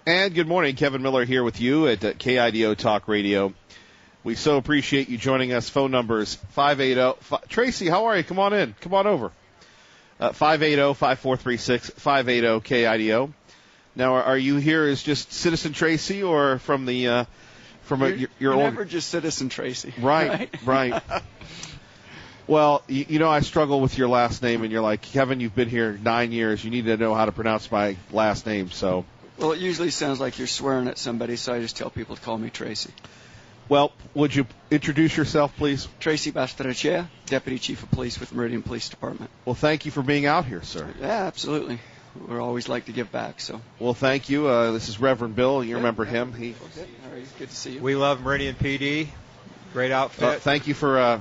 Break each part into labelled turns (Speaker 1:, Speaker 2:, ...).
Speaker 1: And good morning. Kevin Miller here with you at KIDO Talk Radio. We so appreciate you joining us. Phone numbers 580. Tracy, how are you? Come on in. Come on over. 580-5436, 580-KIDO. Now, are you here as just Citizen Tracy or from the your own?
Speaker 2: Never just Citizen Tracy.
Speaker 1: Right. Well, you know I struggle with your last name, and you're like, Kevin, you've been here 9 years. You need to know how to pronounce my last name, so.
Speaker 2: Well, it usually sounds like you're swearing at somebody, so I just tell people to call me Tracy.
Speaker 1: Well, would you introduce yourself, please?
Speaker 2: Tracy Bastrachea, Deputy Chief of Police with Meridian Police Department.
Speaker 1: Well, thank you for being out here, sir.
Speaker 2: Yeah, absolutely. We always like to give back. So.
Speaker 1: Well, thank you. This is Reverend Bill. You remember him?
Speaker 2: All right, good to see you.
Speaker 3: We love Meridian PD. Great outfit.
Speaker 1: Thank you for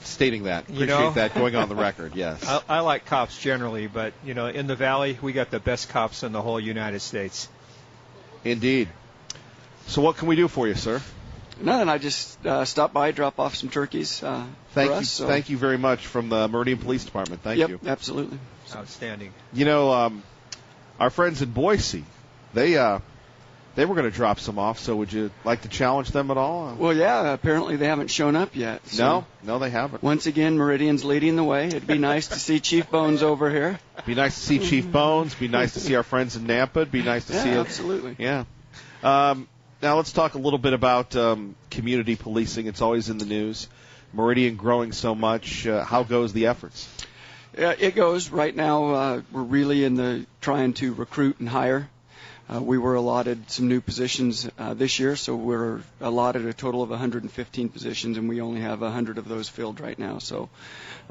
Speaker 1: stating that. Appreciate that going on the record. Yes.
Speaker 3: I like cops generally, but in the Valley we got the best cops in the whole United States.
Speaker 1: Indeed. So what can we do for you, sir?
Speaker 2: Nothing. I just stopped by, drop off some turkeys for us. So.
Speaker 1: Thank you very much from the Meridian Police Department. Thank you.
Speaker 2: Yep, absolutely.
Speaker 3: Outstanding.
Speaker 1: Our friends in Boise, they were going to drop some off, so would you like to challenge them at all?
Speaker 2: Well, yeah, apparently they haven't shown up yet. So
Speaker 1: No, they haven't.
Speaker 2: Once again, Meridian's leading the way. It'd be nice to see Chief Bones over here.
Speaker 1: Be nice to see Chief Bones. Be nice to see our friends in Nampa. It'd be nice to see
Speaker 2: it. Absolutely.
Speaker 1: Yeah. Now let's talk a little bit about community policing. It's always in the news. Meridian growing so much. How goes the efforts?
Speaker 2: Yeah, it goes. Right now, we're really trying to recruit and hire. We were allotted some new positions this year, so we're allotted a total of 115 positions, and we only have 100 of those filled right now. So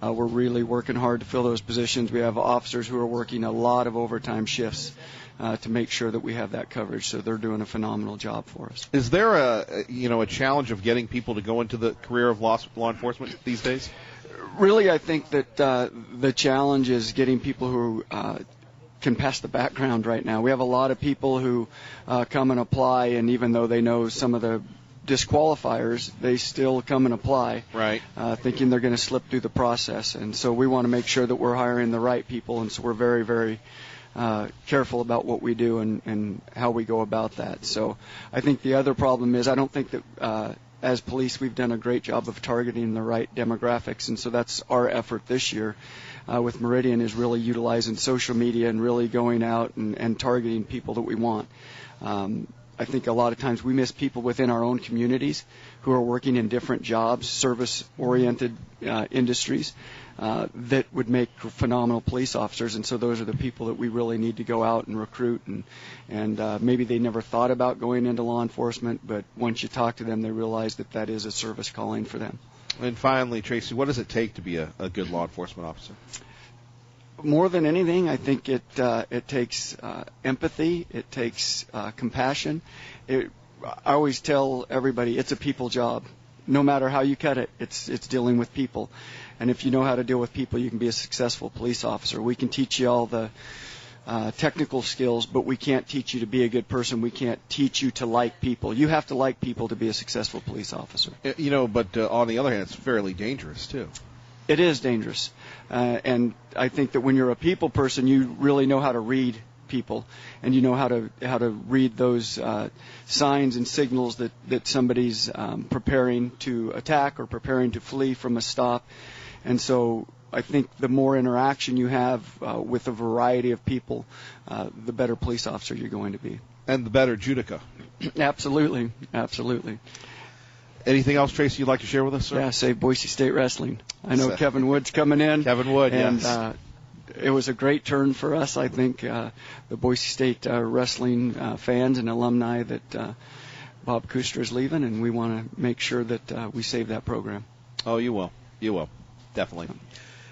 Speaker 2: we're really working hard to fill those positions. We have officers who are working a lot of overtime shifts to make sure that we have that coverage. So they're doing a phenomenal job for us.
Speaker 1: Is there a challenge of getting people to go into the career of law enforcement these days?
Speaker 2: Really, I think that the challenge is getting people who can pass the background right now. We have a lot of people who come and apply, and even though they know some of the disqualifiers, they still come and apply,
Speaker 1: right?
Speaker 2: Thinking they're going to slip through the process. And so we want to make sure that we're hiring the right people, and so we're very, very careful about what we do and how we go about that. So I think the other problem is I don't think that as police we've done a great job of targeting the right demographics, and so that's our effort this year with Meridian is really utilizing social media and really going out and targeting people that we want. I think a lot of times we miss people within our own communities who are working in different jobs, service-oriented industries that would make phenomenal police officers, and so those are the people that we really need to go out and recruit, and maybe they never thought about going into law enforcement, but once you talk to them, they realize that that is a service calling for them.
Speaker 1: And finally, Tracy, what does it take to be a good law enforcement officer?
Speaker 2: More than anything, I think it takes empathy. It takes compassion. I always tell everybody it's a people job. No matter how you cut it, it's dealing with people. And if you know how to deal with people, you can be a successful police officer. We can teach you all the technical skills, but we can't teach you to be a good person. We can't teach you to like people. You have to like people to be a successful police officer.
Speaker 1: But on the other hand, it's fairly dangerous, too.
Speaker 2: It is dangerous. And I think that when you're a people person, you really know how to read people, and you know how to read those signs and signals that somebody's preparing to attack or preparing to flee from a stop. And so I think the more interaction you have with a variety of people, the better police officer you're going to be.
Speaker 1: And the better judica.
Speaker 2: Absolutely.
Speaker 1: Anything else, Tracy, you'd like to share with us, sir?
Speaker 2: Yeah, save Boise State Wrestling. I know Kevin Wood's coming in.
Speaker 1: Kevin Wood,
Speaker 2: and,
Speaker 1: yes.
Speaker 2: It was a great turn for us, I think, the Boise State wrestling fans and alumni that Bob Kuster is leaving, and we want to make sure that we save that program.
Speaker 1: Oh, you will. You will. Definitely.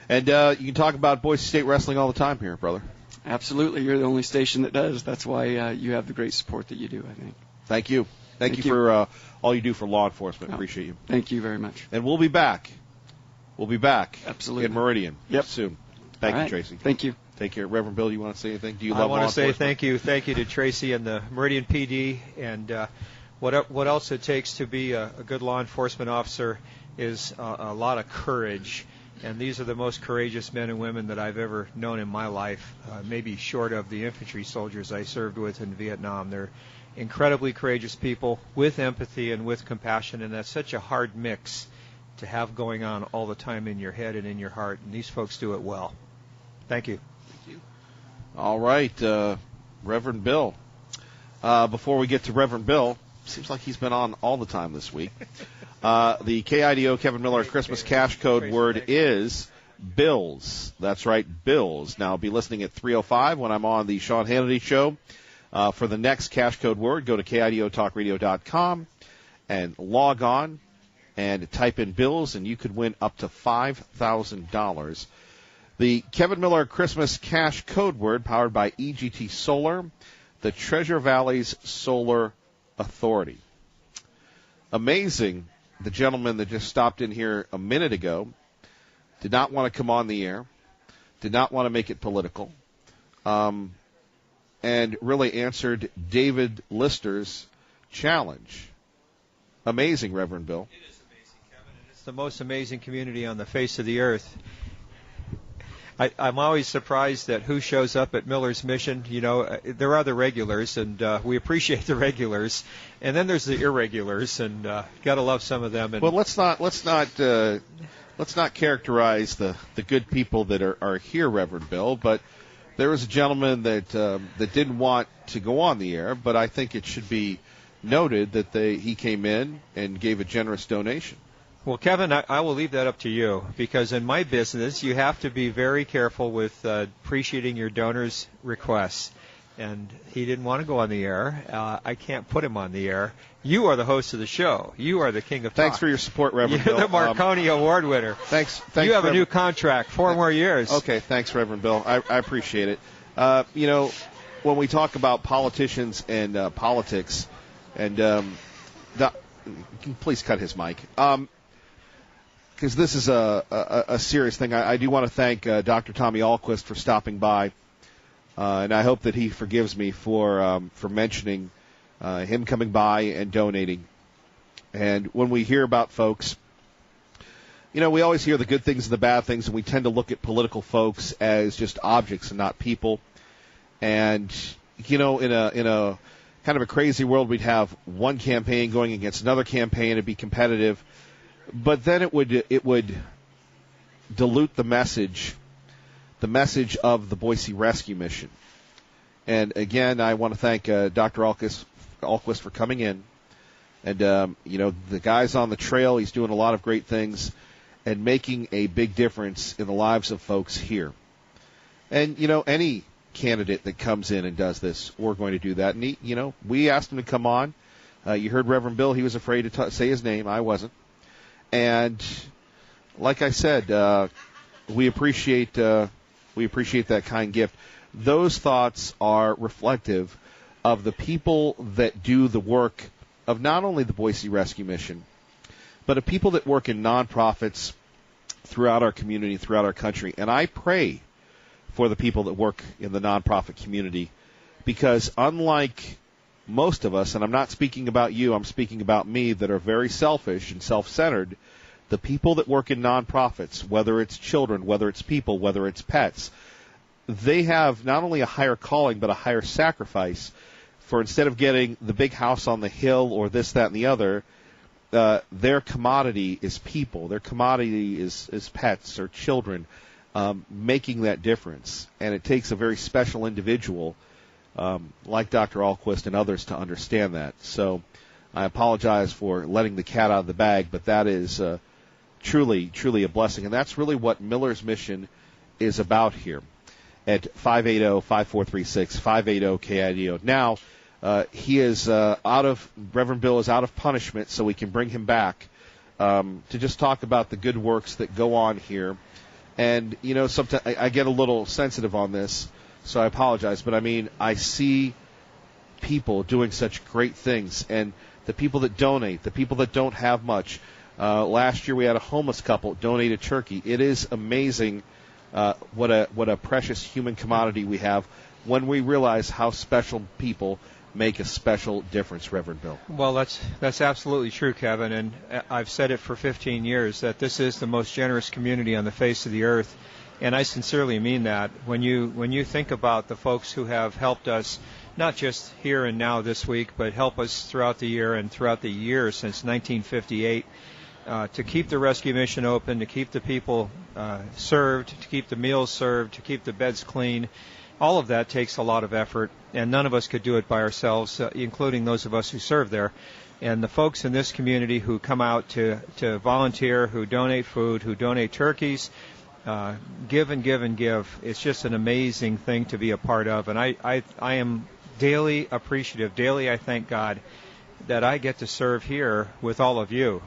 Speaker 1: And you can talk about Boise State wrestling all the time here, brother.
Speaker 2: Absolutely. You're the only station that does. That's why you have the great support that you do, I think.
Speaker 1: Thank you. Thank you for all you do for law enforcement. Appreciate you.
Speaker 2: Thank you very much.
Speaker 1: And we'll be back.
Speaker 2: Absolutely.
Speaker 1: In Meridian.
Speaker 2: Yep.
Speaker 1: Soon. Thank you, Tracy.
Speaker 2: Thank you.
Speaker 1: Take care. Reverend Bill, do you want to say anything? Do you love
Speaker 3: law
Speaker 1: enforcement?
Speaker 3: I want to say thank you to Tracy and the Meridian PD. And what else it takes to be a good law enforcement officer is a lot of courage And these are the most courageous men and women that I've ever known in my life, maybe short of the infantry soldiers I served with in Vietnam. They're incredibly courageous people with empathy and with compassion, and that's such a hard mix to have going on all the time in your head and in your heart, and these folks do it well. Thank you.
Speaker 1: Thank you. All right, Reverend Bill. Before we get to Reverend Bill, seems like he's been on all the time this week. The KIDO Kevin Miller Christmas cash code word is Bills. That's right, Bills. Now, I'll be listening at 3:05 when I'm on the Sean Hannity Show. For the next cash code word, go to KIDOTalkRadio.com and log on and type in Bills, and you could win up to $5,000. The Kevin Miller Christmas cash code word, powered by EGT Solar, the Treasure Valley's Solar Authority. Amazing. The gentleman that just stopped in here a minute ago did not want to come on the air, did not want to make it political, and really answered David Lister's challenge. Amazing, Reverend Bill.
Speaker 3: It is amazing, Kevin, and it's the most amazing community on the face of the earth. I'm always surprised at who shows up at Miller's Mission. You know, there are the regulars, and we appreciate the regulars, and then there's the irregulars, and gotta love some of them. And
Speaker 1: well, let's not characterize the good people that are here, Reverend Bill. But there was a gentleman that didn't want to go on the air, but I think it should be noted that he came in and gave a generous donation.
Speaker 3: Well, Kevin, I will leave that up to you, because in my business, you have to be very careful with appreciating your donors' requests. And he didn't want to go on the air. I can't put him on the air. You are the host of the show. You are the king of talk.
Speaker 1: Thanks for your support, Reverend
Speaker 3: You're
Speaker 1: Bill.
Speaker 3: the Marconi Award winner.
Speaker 1: Thanks.
Speaker 3: You have a new contract, 4 more years.
Speaker 1: Okay, thanks, Reverend Bill. I appreciate it. You know, when we talk about politicians and politics, and please cut his mic. Because this is a serious thing. I do want to thank Dr. Tommy Ahlquist for stopping by, and I hope that he forgives me for mentioning him coming by and donating. And when we hear about folks, you know, we always hear the good things and the bad things, and we tend to look at political folks as just objects and not people. And you know, in a kind of a crazy world, we'd have one campaign going against another campaign and be competitive. But then it would dilute the message of the Boise Rescue Mission. And again, I want to thank Dr. Ahlquist for coming in. And you know, the guy's on the trail. He's doing a lot of great things and making a big difference in the lives of folks here. And you know, any candidate that comes in and does this, we're going to do that. And you know, we asked him to come on. You heard Reverend Bill. He was afraid to say his name. I wasn't. And like I said, we appreciate that kind gift. Those thoughts are reflective of the people that do the work of not only the Boise Rescue Mission, but of people that work in nonprofits throughout our community, throughout our country. And I pray for the people that work in the nonprofit community, because unlike most of us, and I'm not speaking about you, I'm speaking about me, that are very selfish and self-centered, the people that work in nonprofits, whether it's children, whether it's people, whether it's pets, they have not only a higher calling but a higher sacrifice for, instead of getting the big house on the hill or this, that, and the other, their commodity is people. Their commodity is pets or children, making that difference. And it takes a very special individual like Dr. Ahlquist and others to understand that. So I apologize for letting the cat out of the bag, but that is truly, truly a blessing. And that's really what Miller's Mission is about here at 580-5436, 580-KIDO. Now, he is Reverend Bill is out of punishment, so we can bring him back to just talk about the good works that go on here. And, you know, sometimes I get a little sensitive on this, so I apologize, but I mean, I see people doing such great things, and the people that donate, the people that don't have much. Last year we had a homeless couple donate a turkey. It is amazing what a precious human commodity we have when we realize how special people make a special difference, Reverend Bill.
Speaker 3: Well, that's absolutely true, Kevin, and I've said it for 15 years that this is the most generous community on the face of the earth, and I sincerely mean that. When you think about the folks who have helped us, not just here and now this week, but help us throughout the year and throughout the years since 1958, to keep the rescue mission open, to keep the people served, to keep the meals served, to keep the beds clean. All of that takes a lot of effort, and none of us could do it by ourselves, including those of us who serve there. And the folks in this community who come out to volunteer, who donate food, who donate turkeys, give and give and give. It's just an amazing thing to be a part of, and I am daily appreciative. Daily I thank God that I get to serve here with all of you,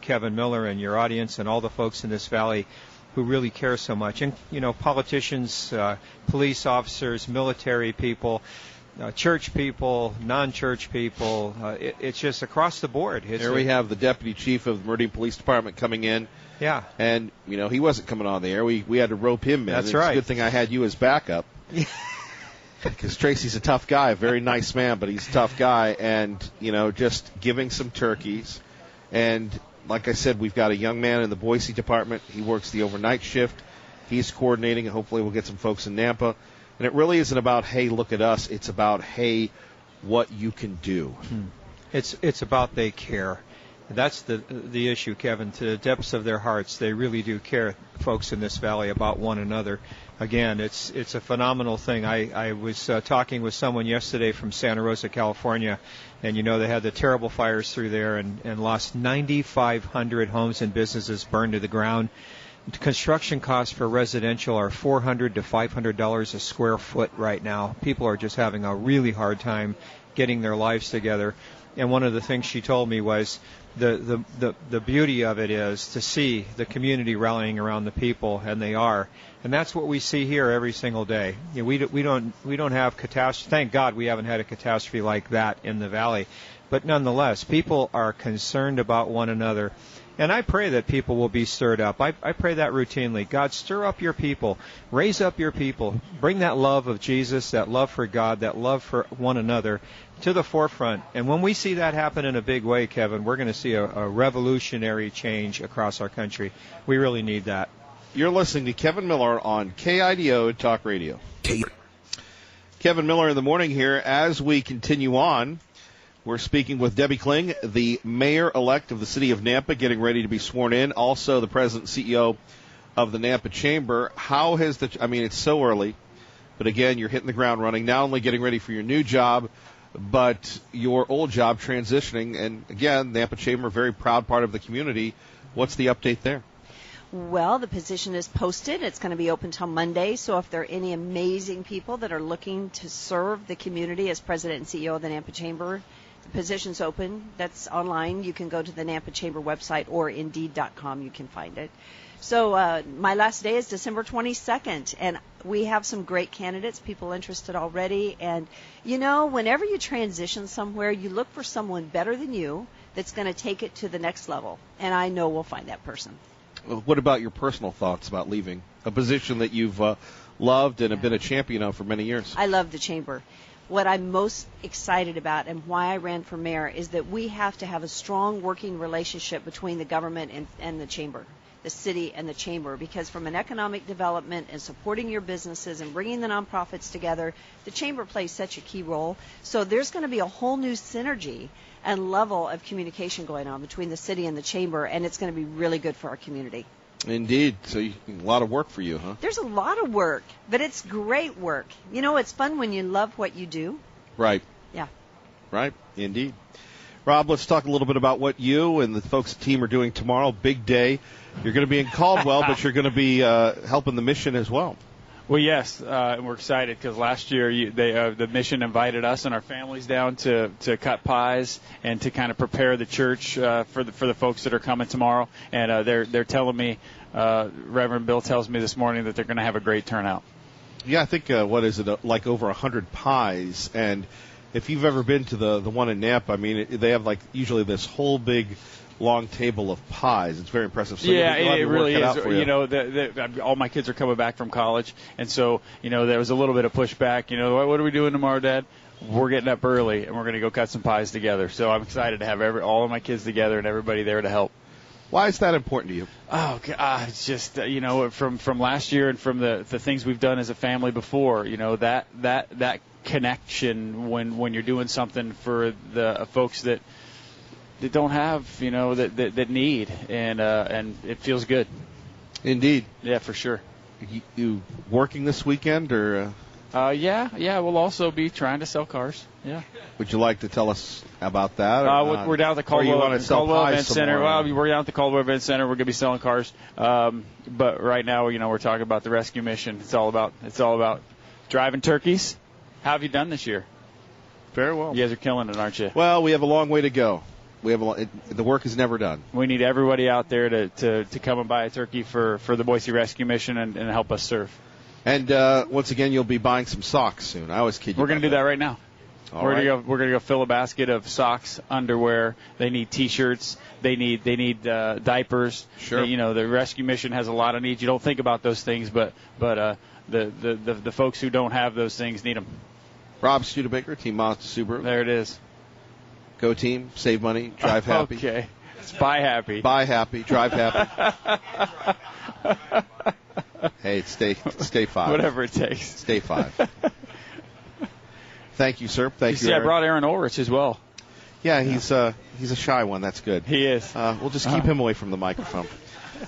Speaker 3: Kevin Miller, and your audience, and all the folks in this valley who really care so much. And, politicians, police officers, military people, church people, non-church people. It's just across the board.
Speaker 1: Here we have the deputy chief of the Meridian Police Department coming in.
Speaker 3: Yeah.
Speaker 1: And, he wasn't coming on the air. We had to rope him in.
Speaker 3: That's
Speaker 1: It's
Speaker 3: right.
Speaker 1: a good thing I had you as backup. Because Tracy's a tough guy, a very nice man, but he's a tough guy. And, just giving some turkeys. And like I said, we've got a young man in the Boise department. He works the overnight shift. He's coordinating, and hopefully we'll get some folks in Nampa. And it really isn't about, hey, look at us. It's about, hey, what you can do.
Speaker 3: It's about they care. That's the issue, Kevin. To the depths of their hearts, they really do care, folks in this valley, about one another. Again, it's a phenomenal thing. I was talking with someone yesterday from Santa Rosa, California, and they had the terrible fires through there and lost 9,500 homes and businesses burned to the ground. Construction costs for residential are $400 to $500 a square foot right now. People are just having a really hard time getting their lives together. And one of the things she told me was the beauty of it is to see the community rallying around the people, and they are. And that's what we see here every single day. We don't have catastrophe. Thank God we haven't had a catastrophe like that in the valley. But nonetheless, people are concerned about one another. And I pray that people will be stirred up. I pray that routinely. God, stir up your people. Raise up your people. Bring that love of Jesus, that love for God, that love for one another to the forefront. And when we see that happen in a big way, Kevin, we're going to see a revolutionary change across our country. We really need that.
Speaker 1: You're listening to Kevin Miller on KIDO Talk Radio. Kevin Miller in the morning here. As we continue on, we're speaking with Debbie Kling, the mayor-elect of the city of Nampa, getting ready to be sworn in. Also, the president and CEO of the Nampa Chamber. How has it's so early, but again, you're hitting the ground running, not only getting ready for your new job, but your old job transitioning. And again, Nampa Chamber, very proud part of the community. What's the update there?
Speaker 4: Well, the position is posted. It's going to be open till Monday. So if there are any amazing people that are looking to serve the community as president and CEO of the Nampa Chamber, the position's open. That's online. You can go to the Nampa Chamber website or Indeed.com. You can find it. So my last day is December 22nd, and we have some great candidates, people interested already. And, whenever you transition somewhere, you look for someone better than you that's going to take it to the next level. And I know we'll find that person.
Speaker 1: What about your personal thoughts about leaving a position that you've loved and have been a champion of for many years?
Speaker 4: I love the chamber. What I'm most excited about and why I ran for mayor is that we have to have a strong working relationship between the government and the chamber, the city and the chamber, because from an economic development and supporting your businesses and bringing the nonprofits together, the chamber plays such a key role. So there's going to be a whole new synergy and level of communication going on between the city and the chamber, and it's going to be really good for our community.
Speaker 1: Indeed. So a lot of work for you, huh?
Speaker 4: There's a lot of work, but it's great work. It's fun when you love what you do.
Speaker 1: Right.
Speaker 4: Yeah.
Speaker 1: Right. Indeed. Rob, let's talk a little bit about what you and the folks at the team are doing tomorrow. Big day. You're going to be in Caldwell, but you're going to be helping the mission as well.
Speaker 5: Well, yes, we're excited because last year the mission invited us and our families down to cut pies and to kind of prepare the church for the folks that are coming tomorrow. And they're telling me, Reverend Bill tells me this morning that they're going to have a great turnout.
Speaker 1: Yeah, I think like over 100 pies. And if you've ever been to the one in Nampa, they have usually this whole big long table of pies. It's very impressive. So
Speaker 5: yeah, it really is. All my kids are coming back from college, and so there was a little bit of pushback. What are we doing tomorrow, Dad? we're getting up early and we're going to go cut some pies together. So I'm excited to have all of my kids together and everybody there to help.
Speaker 1: Why is that important to you?
Speaker 5: Oh, God, it's just, from last year and from the things we've done as a family before, that connection when you're doing something for the folks that don't have, that need, and it feels good.
Speaker 1: Indeed.
Speaker 5: Yeah, for sure.
Speaker 1: You working this weekend, or?
Speaker 5: Yeah, we'll also be trying to sell cars. Yeah.
Speaker 1: Would you like to tell us about that?
Speaker 5: We're down at the Caldwell Event Center.
Speaker 1: Well,
Speaker 5: we're down at the Caldwell Event Center. We're going to be selling cars. But right now, we're talking about the rescue mission. It's all about driving turkeys. How have you done this year?
Speaker 1: Very well.
Speaker 5: You guys are killing it, aren't you?
Speaker 1: Well, we have a long way to go. The work is never done.
Speaker 5: We need everybody out there to come and buy a turkey for the Boise Rescue Mission and help us serve.
Speaker 1: And once again, you'll be buying some socks soon. I always kid you.
Speaker 5: We're going to do that right now. We're gonna go fill a basket of socks, underwear. They need T-shirts. They need diapers.
Speaker 1: Sure.
Speaker 5: The rescue mission has a lot of needs. You don't think about those things, but the folks who don't have those things need them.
Speaker 1: Rob Studebaker, Team Mazda Subaru.
Speaker 5: There it is.
Speaker 1: Go team, save money, drive happy.
Speaker 5: Okay. It's buy happy.
Speaker 1: Buy happy, drive happy. Hey, stay 5.
Speaker 5: Whatever it takes.
Speaker 1: Stay 5. Thank you, sir. Thank you.
Speaker 5: I brought Aaron Ulrich as well.
Speaker 1: Yeah, he's a shy one. That's good.
Speaker 5: He is.
Speaker 1: We'll just keep him away from the microphone.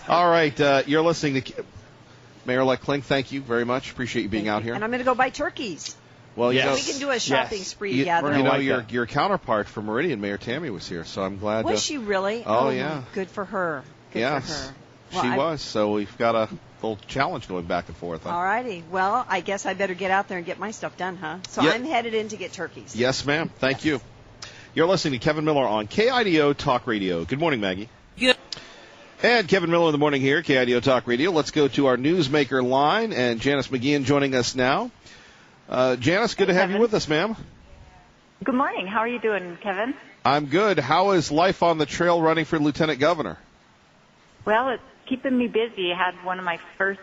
Speaker 1: All right, you're listening to Mayor-elect Klink. Thank you very much. Appreciate you being out here.
Speaker 4: And I'm going to go buy turkeys.
Speaker 1: Well,
Speaker 5: yes.
Speaker 4: We can do a shopping spree together.
Speaker 1: Your counterpart from Meridian, Mayor Tammy, was here, so I'm glad.
Speaker 4: Was she really?
Speaker 1: Oh, yeah.
Speaker 4: Good for her. Good for her. Well,
Speaker 1: she was. So we've got a little challenge going back and forth.
Speaker 4: All righty. Well, I guess I better get out there and get my stuff done, huh? So I'm headed in to get turkeys.
Speaker 1: Yes, ma'am. Thank you. You're listening to Kevin Miller on KIDO Talk Radio. Good morning, Maggie.
Speaker 6: Good.
Speaker 1: And Kevin Miller in the morning here, KIDO Talk Radio. Let's go to our newsmaker line, and Janice McGeehan joining us now. Janice, good to have you with us, ma'am.
Speaker 6: Good morning. How are you doing, Kevin?
Speaker 1: I'm good. How is life on the trail running for Lieutenant Governor?
Speaker 6: Well, it's keeping me busy. I had one of my first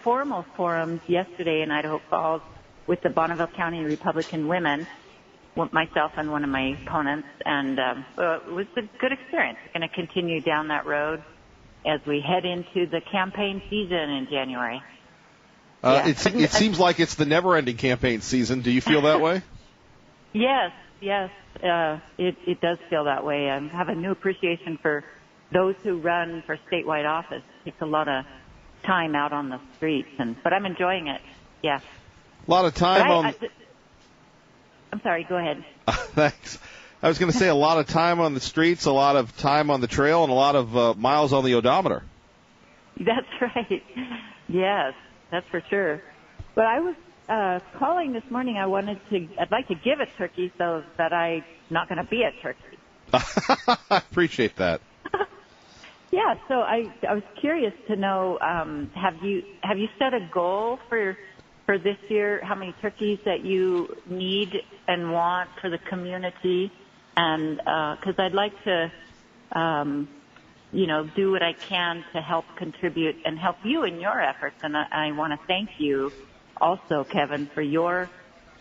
Speaker 6: formal forums yesterday in Idaho Falls with the Bonneville County Republican women, myself and one of my opponents, and it was a good experience. Going to continue down that road as we head into the campaign season in January.
Speaker 1: It seems like it's the never-ending campaign season. Do you feel that way?
Speaker 6: Yes. It does feel that way. I have a new appreciation for those who run for statewide office. It takes a lot of time out on the streets, but I'm enjoying it. Yeah.
Speaker 1: A lot of time
Speaker 6: I'm sorry, go ahead.
Speaker 1: Thanks. I was going to say a lot of time on the streets, a lot of time on the trail, and a lot of miles on the odometer.
Speaker 6: That's right. Yes, that's for sure. But I was calling this morning. I'd like to give a turkey so that I'm not going to be a turkey.
Speaker 1: I appreciate that.
Speaker 6: Yeah, so I was curious to know, have you set a goal for this year, how many turkeys that you need and want for the community? And because I'd like to, do what I can to help contribute and help you in your efforts. And I want to thank you also, Kevin, for your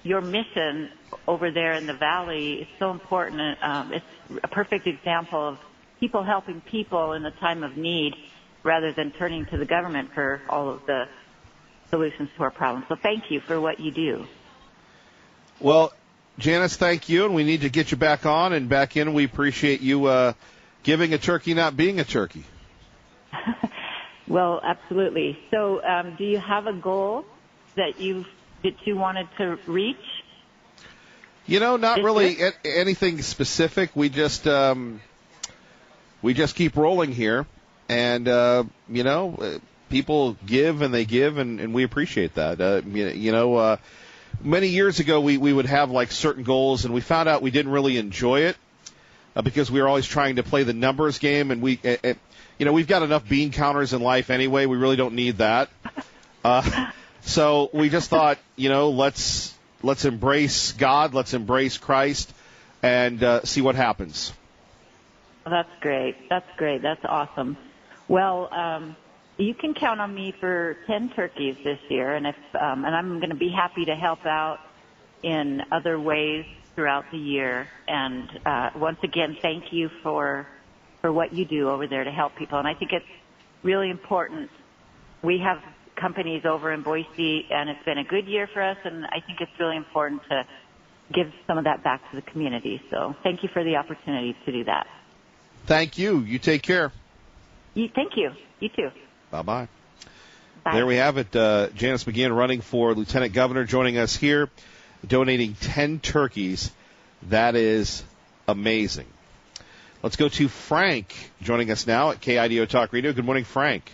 Speaker 6: mission over there in the valley. It's so important. It's a perfect example of people helping people in the time of need rather than turning to the government for all of the solutions to our problems. So thank you for what you do.
Speaker 1: Well, Janice, thank you, and we need to get you back on and back in. We appreciate you giving a turkey, not being a turkey.
Speaker 6: Well, absolutely. So do you have a goal that you wanted to reach?
Speaker 1: Not really anything specific. We just keep rolling here, and people give and they give, and we appreciate that. Many years ago we would have like certain goals, and we found out we didn't really enjoy it because we were always trying to play the numbers game, and we've got enough bean counters in life anyway. We really don't need that. So we just thought, let's embrace God, let's embrace Christ, and see what happens.
Speaker 6: That's great. That's awesome. Well, you can count on me for 10 turkeys this year, and I'm going to be happy to help out in other ways throughout the year. And once again, thank you for what you do over there to help people. And I think it's really important. We have companies over in Boise, and it's been a good year for us, and I think it's really important to give some of that back to the community. So thank you for the opportunity to do that.
Speaker 1: Thank you. You take care.
Speaker 6: Thank you. You too.
Speaker 1: Bye-bye.
Speaker 6: Bye.
Speaker 1: There we have it. Janice McGeehan running for Lieutenant Governor, joining us here, donating 10 turkeys. That is amazing. Let's go to Frank, joining us now at KIDO Talk Radio. Good morning, Frank.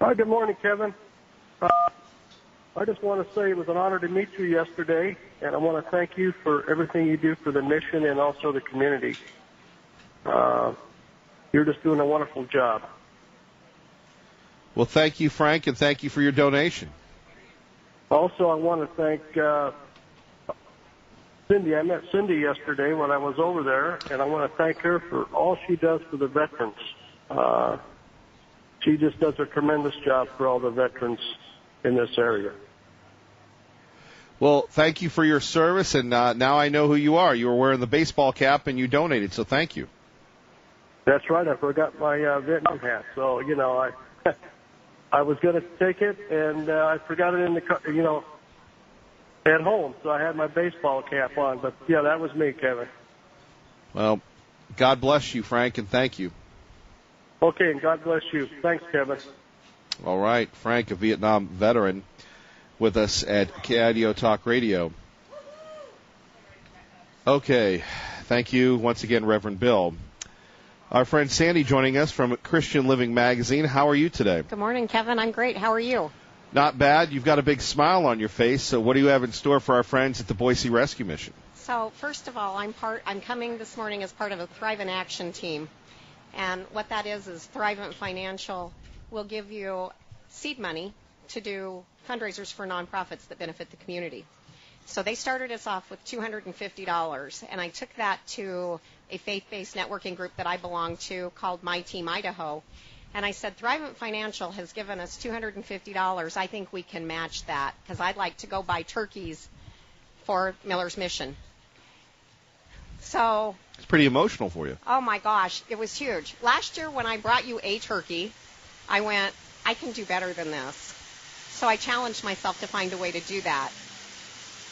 Speaker 7: Hi, good morning, Kevin. I just want to say it was an honor to meet you yesterday, and I want to thank you for everything you do for the mission and also the community. You're just doing a wonderful job.
Speaker 1: Well, thank you, Frank, and thank you for your donation.
Speaker 7: Also, I want to thank Cindy. I met Cindy yesterday when I was over there, and I want to thank her for all she does for the veterans. She just does a tremendous job for all the veterans in this area.
Speaker 1: Well, thank you for your service, and now I know who you are. You were wearing the baseball cap, and you donated, so thank you.
Speaker 7: That's right. I forgot my Vietnam hat, so I was going to take it, and I forgot it in the car, at home. So I had my baseball cap on. But yeah, that was me, Kevin.
Speaker 1: Well, God bless you, Frank, and thank you.
Speaker 7: Okay, and God bless you. Thanks, Kevin.
Speaker 1: All right, Frank, a Vietnam veteran, with us at KIDO Talk Radio. Okay, thank you once again, Reverend Bill. Our friend Sandy joining us from Christian Living Magazine. How are you today?
Speaker 8: Good morning, Kevin. I'm great. How are you?
Speaker 1: Not bad. You've got a big smile on your face. So what do you have in store for our friends at the Boise Rescue Mission?
Speaker 8: So first of all, I'm coming this morning as part of a Thrivent Action team. And what that is Thrivent Financial will give you seed money to do fundraisers for nonprofits that benefit the community. So they started us off with $250, and I took that to a faith-based networking group that I belong to called My Team Idaho. And I said, Thrivent Financial has given us $250. I think we can match that because I'd like to go buy turkeys for Miller's Mission. So
Speaker 1: it's pretty emotional for you.
Speaker 8: Oh, my gosh. It was huge. Last year when I brought you a turkey, I went, I can do better than this. So I challenged myself to find a way to do that.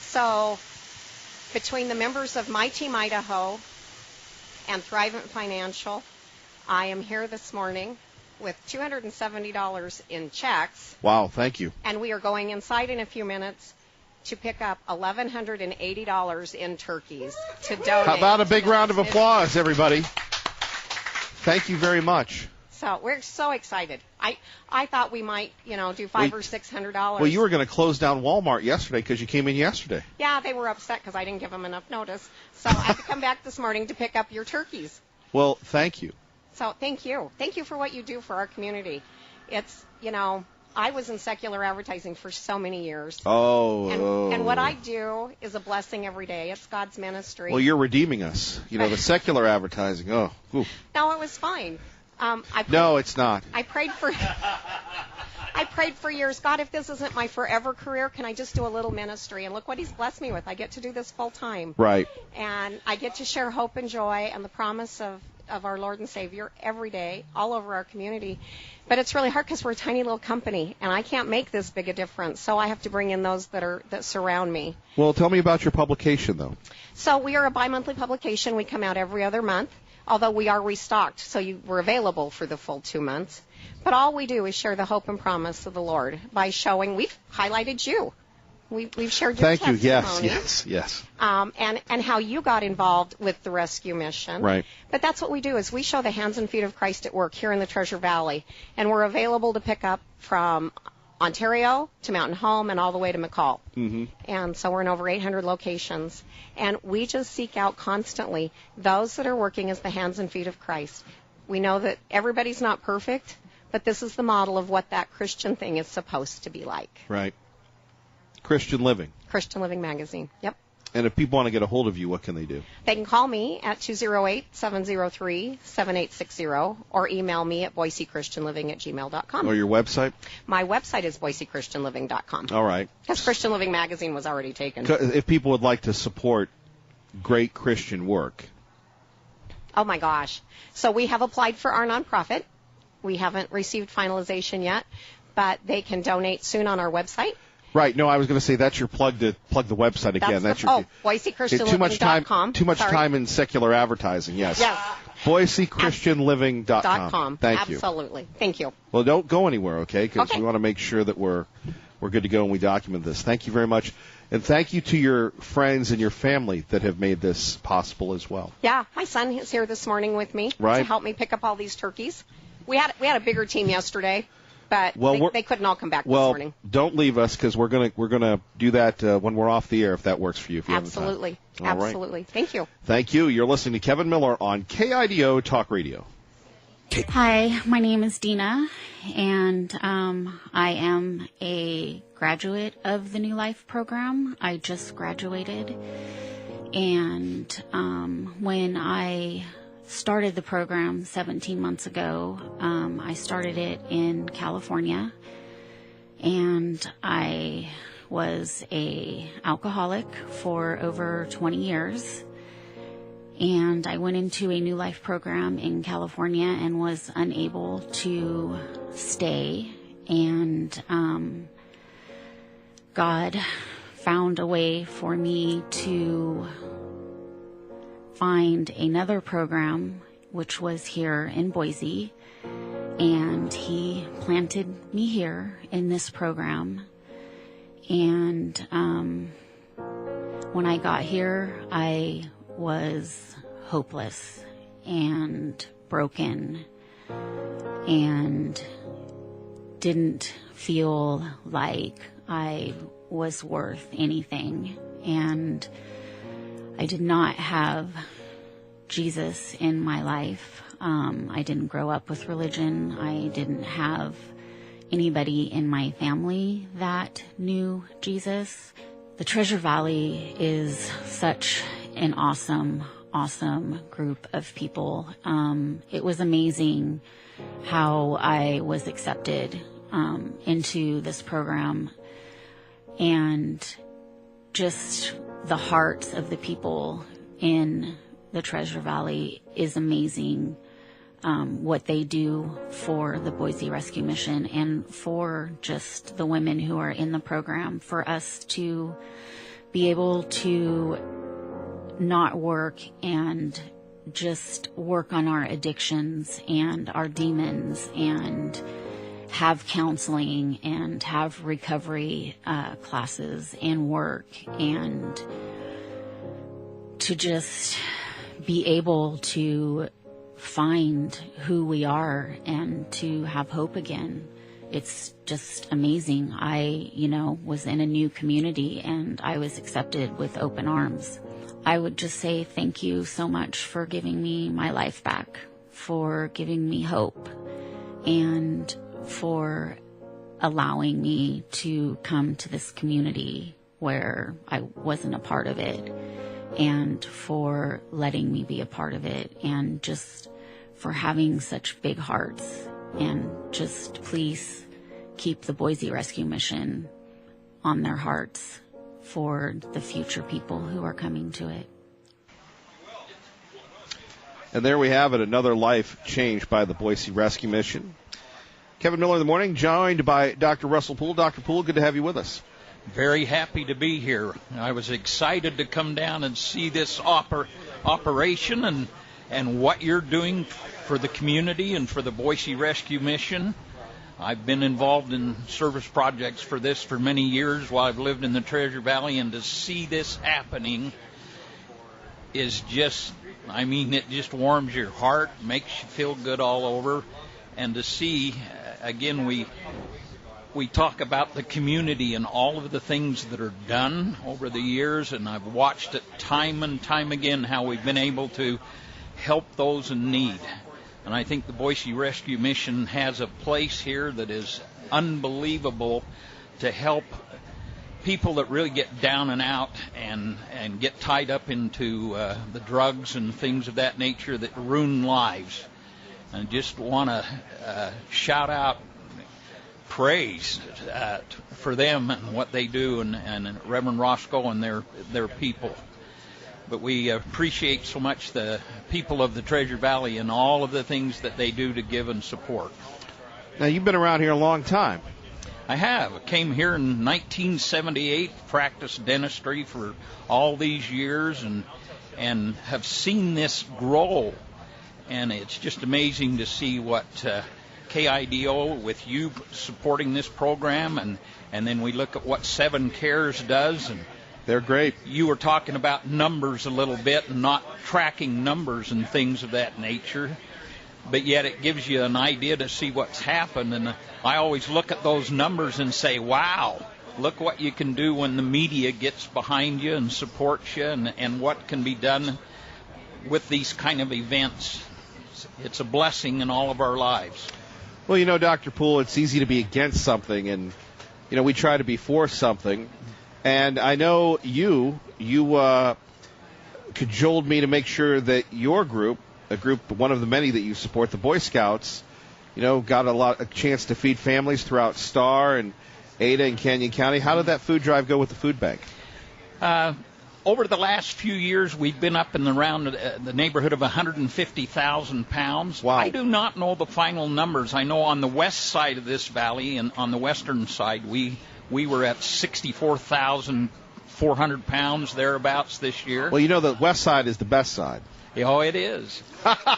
Speaker 8: So between the members of My Team Idaho and Thrivent Financial, I am here this morning with $270 in checks.
Speaker 1: Wow, thank you.
Speaker 8: And we are going inside in a few minutes to pick up $1,180 in turkeys to donate.
Speaker 1: How about a big round of applause, everybody? Thank you very much.
Speaker 8: So we're so excited. I thought we might, do $500 or $600.
Speaker 1: Well, you were going to close down Walmart yesterday because you came in yesterday.
Speaker 8: Yeah, they were upset because I didn't give them enough notice. So I had to come back this morning to pick up your turkeys.
Speaker 1: Well, thank you.
Speaker 8: So thank you. Thank you for what you do for our community. It's, I was in secular advertising for so many years. And what I do is a blessing every day. It's God's ministry.
Speaker 1: Well, you're redeeming us. The secular advertising. Oh, ooh.
Speaker 8: No, it was fine.
Speaker 1: No, it's not.
Speaker 8: I prayed for years. God, if this isn't my forever career, can I just do a little ministry? And look what He's blessed me with. I get to do this full time.
Speaker 1: Right.
Speaker 8: And I get to share hope and joy and the promise of our Lord and Savior every day, all over our community. But it's really hard because we're a tiny little company, and I can't make this big a difference. So I have to bring in those that surround me.
Speaker 1: Well, tell me about your publication, though.
Speaker 8: So we are a bi-monthly publication. We come out every other month. Although we are restocked, so we're available for the full 2 months. But all we do is share the hope and promise of the Lord by showing, we've highlighted you. We've shared your testimony.
Speaker 1: Thank you. Yes.
Speaker 8: And how you got involved with the rescue mission.
Speaker 1: Right.
Speaker 8: But that's what we do is we show the hands and feet of Christ at work here in the Treasure Valley. And we're available to pick up from Ontario to Mountain Home and all the way to McCall.
Speaker 1: Mm-hmm.
Speaker 8: And so we're in over 800 locations. And we just seek out constantly those that are working as the hands and feet of Christ. We know that everybody's not perfect, but this is the model of what that Christian thing is supposed to be like.
Speaker 1: Right. Christian Living.
Speaker 8: Christian Living Magazine. Yep.
Speaker 1: And if people want to get a hold of you, what can they do?
Speaker 8: They can call me at 208-703-7860 or email me at boisechristianliving@gmail.com.
Speaker 1: Or your website?
Speaker 8: My website is boisechristianliving.com.
Speaker 1: All right.
Speaker 8: Because Christian Living magazine was already taken.
Speaker 1: If people would like to support great Christian work.
Speaker 8: Oh, my gosh. So we have applied for our nonprofit. We haven't received finalization yet, but they can donate soon on our website.
Speaker 1: Right. No, I was going to say that's your plug the website again.
Speaker 8: BoiseChristianLiving.com.
Speaker 1: Too much time in secular advertising. Yes.
Speaker 8: Yes.
Speaker 1: BoiseChristianLiving.com. Thank you.
Speaker 8: Absolutely. Thank you.
Speaker 1: Well, don't go anywhere, okay? Because
Speaker 8: Okay.
Speaker 1: we want to make sure that we're good to go and we document this. Thank you very much, and thank you to your friends and your family that have made this possible as well.
Speaker 8: Yeah, my son is here this morning with me
Speaker 1: Right.
Speaker 8: to help me pick up all these turkeys. We had a bigger team yesterday. But
Speaker 1: Well,
Speaker 8: they couldn't all come back this morning.
Speaker 1: Well, don't leave us because we're gonna do that when we're off the air if that works for you. If you
Speaker 8: Absolutely.
Speaker 1: have the time. All right.
Speaker 8: Absolutely. Thank you.
Speaker 1: Thank you. You're listening to Kevin Miller on KIDO Talk Radio.
Speaker 9: Hi, my name is Dina, and I am a graduate of the New Life program. I just graduated, and when I started the program 17 months ago, I started it in California, and I was a alcoholic for over 20 years. And I went into a New Life program in California and was unable to stay. And God found a way for me to find another program, which was here in Boise. And He planted me here in this program. And when I got here, I was hopeless and broken and didn't feel like I was worth anything. And I did not have Jesus in my life. I didn't grow up with religion. I didn't have anybody in my family that knew Jesus. The Treasure Valley is such an awesome group of people. It was amazing how I was accepted into this program, and just the hearts of the people in the Treasure Valley is amazing. What they do for the Boise Rescue Mission and for just the women who are in the program, for us to be able to not work and just work on our addictions and our demons and have counseling and have recovery classes and work, and to just be able to find who we are and to have hope again. It's just amazing. I, was in a new community and I was accepted with open arms. I would just say thank you so much for giving me my life back, for giving me hope, and for allowing me to come to this community where I wasn't a part of it, and for letting me be a part of it, and just for having such big hearts. And just please keep the Boise Rescue Mission on their hearts for the future people who are coming to it.
Speaker 1: And there we have it, another life changed by the Boise Rescue Mission. Kevin Miller in the morning, joined by Dr. Russell Poole. Dr. Poole, good to have you with us.
Speaker 10: Very happy to be here. I was excited to come down and see this operation and what you're doing for the community and for the Boise Rescue Mission. I've been involved in service projects for this for many years while I've lived in the Treasure Valley, and to see this happening is just, it just warms your heart, makes you feel good all over. And to see, again, we talk about the community and all of the things that are done over the years, and I've watched it time and time again how we've been able to help those in need. And I think the Boise Rescue Mission has a place here that is unbelievable to help people that really get down and out and get tied up into the drugs and things of that nature that ruin lives. And just want to shout out praise for them and what they do, and Reverend Roscoe and their people. But we appreciate so much the people of the Treasure Valley and all of the things that they do to give and support.
Speaker 1: Now, you've been around here a long time.
Speaker 10: I have. I came here in 1978, practiced dentistry for all these years, and have seen this grow. And it's just amazing to see what KIDO, with you supporting this program, and then we look at what Seven Cares does. And
Speaker 1: they're great.
Speaker 10: You were talking about numbers a little bit and not tracking numbers and things of that nature, but yet it gives you an idea to see what's happened. And I always look at those numbers and say, wow, look what you can do when the media gets behind you and supports you, and what can be done with these kind of events. It's a blessing in all of our lives.
Speaker 1: Well, you know, Dr. Poole, it's easy to be against something, and, you know, we try to be for something. And I know you cajoled me to make sure that your group, one of the many that you support, the Boy Scouts, you know, got a chance to feed families throughout Starr and Ada and Canyon County. How did that food drive go with the food bank?
Speaker 10: Over the last few years, we've been up in around the neighborhood of 150,000 pounds.
Speaker 1: Wow.
Speaker 10: I do not know the final numbers. I know on the west side of this valley, and on the western side, we were at 64,400 pounds, thereabouts, this year.
Speaker 1: Well, you know, the west side is the best side.
Speaker 10: Oh, it is.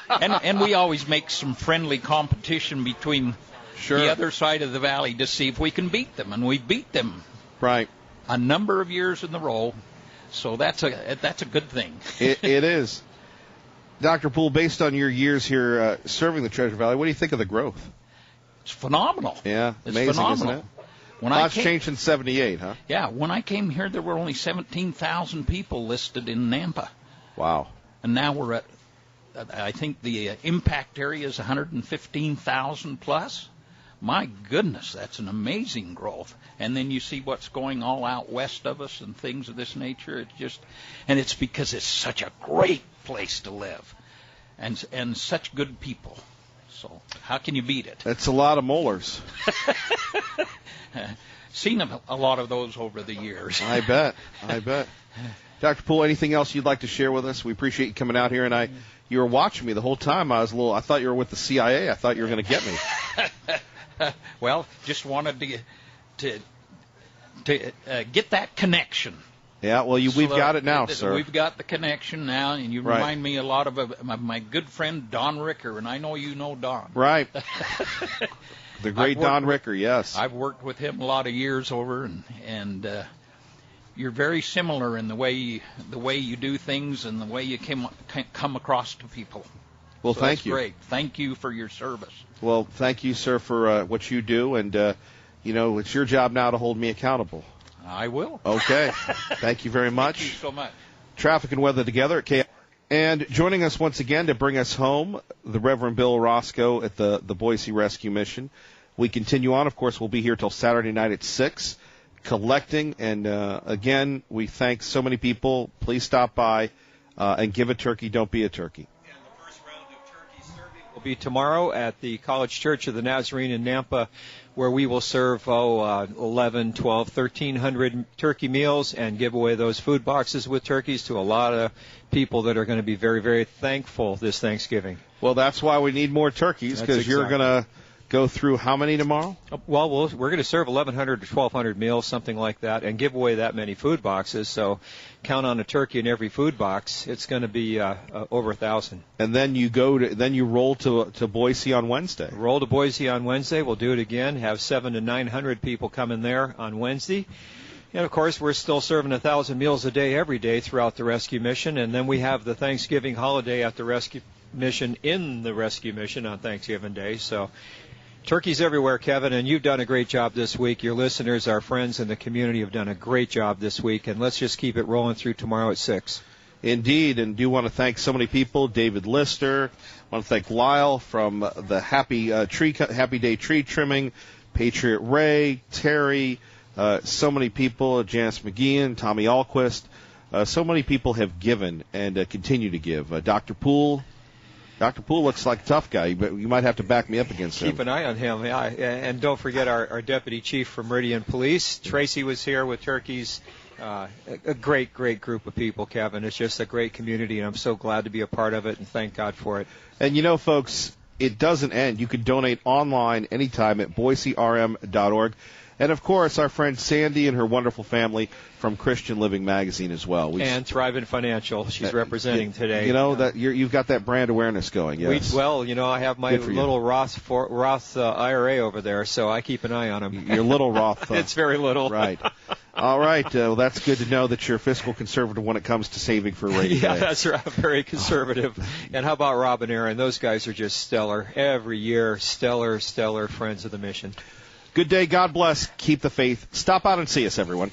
Speaker 10: and we always make some friendly competition between the other side of the valley to see if we can beat them, and we beat them.
Speaker 1: Right.
Speaker 10: A number of years in a row. So that's a good thing.
Speaker 1: It is. Dr. Poole, based on your years here serving the Treasure Valley, what do you think of the growth?
Speaker 10: It's phenomenal.
Speaker 1: Yeah,
Speaker 10: it's
Speaker 1: amazing,
Speaker 10: phenomenal.
Speaker 1: isn't it? Lots changed in 78, huh?
Speaker 10: Yeah, when I came here, there were only 17,000 people listed in Nampa.
Speaker 1: Wow.
Speaker 10: And now we're at, I think the impact area is 115,000 plus. My goodness, that's an amazing growth. And then you see what's going all out west of us and things of this nature. And it's because it's such a great place to live, and such good people. So how can you beat it?
Speaker 1: That's a lot of molars.
Speaker 10: Seen a lot of those over the years.
Speaker 1: I bet. Dr. Poole, anything else you'd like to share with us? We appreciate you coming out here, and you were watching me the whole time. I thought you were with the CIA. I thought you were going to get me.
Speaker 10: Well, just wanted to get that connection.
Speaker 1: Yeah, well, we've got it now, sir.
Speaker 10: We've got the connection now, and you remind me a lot of my good friend Don Ricker, and I know you know Don.
Speaker 1: Right. The great Don Ricker, yes.
Speaker 10: I've worked with him a lot of years over, and you're very similar in the way you do things and the way you come across to people.
Speaker 1: Well,
Speaker 10: so
Speaker 1: thank you.
Speaker 10: Great. Thank you for your service.
Speaker 1: Well, thank you, sir, for what you do, and it's your job now to hold me accountable.
Speaker 10: I will.
Speaker 1: Okay. Thank you very much.
Speaker 10: Thank you so much.
Speaker 1: Traffic and weather together at KI. And joining us once again to bring us home, the Reverend Bill Roscoe at the Boise Rescue Mission. We continue on. Of course, we'll be here till Saturday night at 6, collecting. And, again, we thank so many people. Please stop by and give a turkey. Don't be a turkey.
Speaker 3: Will be tomorrow at the College Church of the Nazarene in Nampa, where we will serve 11, 12, 1,300 turkey meals and give away those food boxes with turkeys to a lot of people that are going to be very, very thankful this Thanksgiving.
Speaker 1: Well, that's why we need more turkeys, because you're going to go through how many tomorrow?
Speaker 3: Well, we're going to serve 1,100 to 1,200 meals, something like that, and give away that many food boxes. So count on a turkey in every food box. It's going to be over 1,000. And
Speaker 1: then you roll to Boise on Wednesday.
Speaker 3: Roll to Boise on Wednesday. We'll do it again. Have 700 to 900 people come in there on Wednesday. And, of course, we're still serving 1,000 meals a day every day throughout the rescue mission. And then we have the Thanksgiving holiday at the rescue mission in the rescue mission on Thanksgiving Day. So turkeys everywhere, Kevin, and you've done a great job this week. Your listeners, our friends in the community have done a great job this week, and let's just keep it rolling through tomorrow at 6.
Speaker 1: Indeed, and do want to thank so many people. David Lister, I want to thank Lyle from the Happy Day Tree Trimming, Patriot Ray, Terry, So many people, Janice McGeehan, Tommy Alquist, so many people have given and continue to give. Dr. Poole. Dr. Poole looks like a tough guy, but you might have to back me up against him.
Speaker 3: Keep an eye on him, yeah. And don't forget our deputy chief from Meridian Police. Tracy was here with turkeys. A great group of people, Kevin. It's just a great community, and I'm so glad to be a part of it, and thank God for it.
Speaker 1: And you know, folks, it doesn't end. You can donate online anytime at boiserm.org. And, of course, our friend Sandy and her wonderful family from Christian Living Magazine as well.
Speaker 3: And Thrivent Financial, she's representing today.
Speaker 1: You know, that you've got that brand awareness going, yes.
Speaker 3: I have my little Roth IRA over there, so I keep an eye on them.
Speaker 1: Your little Roth.
Speaker 3: It's very little.
Speaker 1: Right. All right. Well, that's good to know that you're fiscal conservative when it comes to saving for a rainy day.
Speaker 3: Yeah, that's right. Very conservative. And how about Rob and Aaron? Those guys are just stellar. Every year, stellar friends of the mission.
Speaker 1: Good day. God bless. Keep the faith. Stop out and see us, everyone.